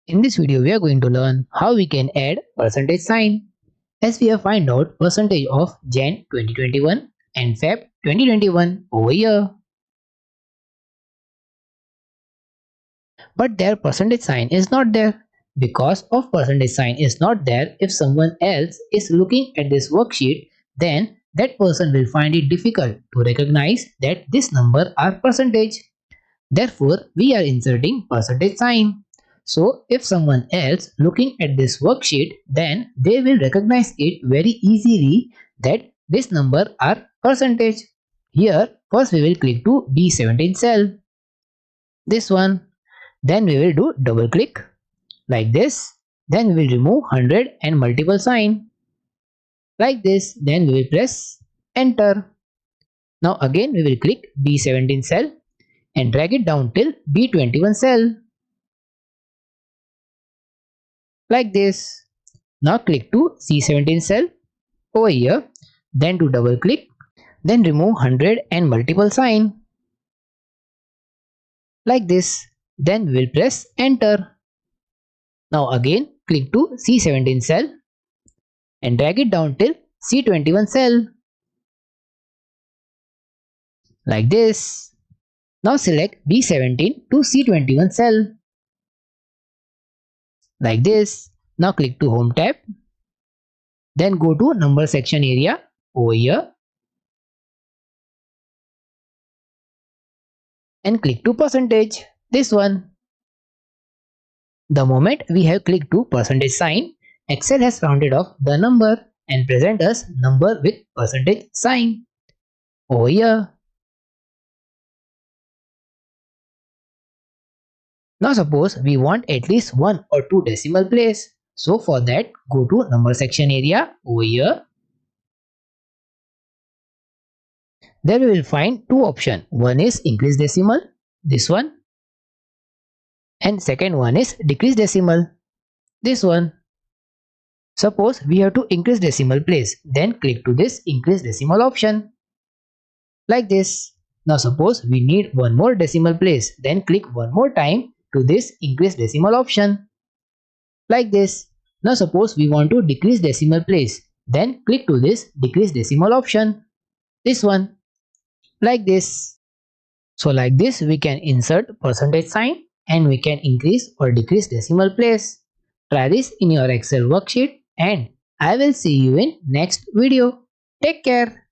In this video, we are going to learn how we can add percentage sign. As we have find out percentage of Jan 2021 and Feb 2021 over here. But their percentage sign is not there. Because of percentage sign is not there, if someone else is looking at this worksheet, then that person will find it difficult to recognize that this number are percentage. Therefore, we are inserting percentage sign. So, if someone else looking at this worksheet, then they will recognize it very easily that this number are percentage. Here, first we will click to B17 cell. This one. Then we will do double click like this. Then we will remove 100 and multiple sign. Like this. Then we will press enter. Now again we will click B17 cell and drag it down till B21 cell. Like this. Now click to C17 cell over here, then do double click, then remove 100 and multiple sign. Like this. Then we will press enter. Now again click to C17 cell and drag it down till C21 cell. Like this. Now select B17 to C21 cell. Like this. Now click to home tab. Then go to number section area over here. And click to percentage. This one. The moment we have clicked to percentage sign, Excel has rounded off the number and present us number with percentage sign. Over here. Now suppose we want at least 1 or 2 decimal place. So for that, go to number section area over here. There we will find two options. One is increase decimal, this one. And second one is decrease decimal, this one. Suppose we have to increase decimal place, then click to this increase decimal option. Like this. Now suppose we need one more decimal place, then click one more time to this increase decimal option. Like this. Now suppose we want to decrease decimal place, then click to this decrease decimal option. This one. Like this. So like this we can insert percentage sign and we can increase or decrease decimal place. Try this in your Excel worksheet and I will see you in next video. Take care.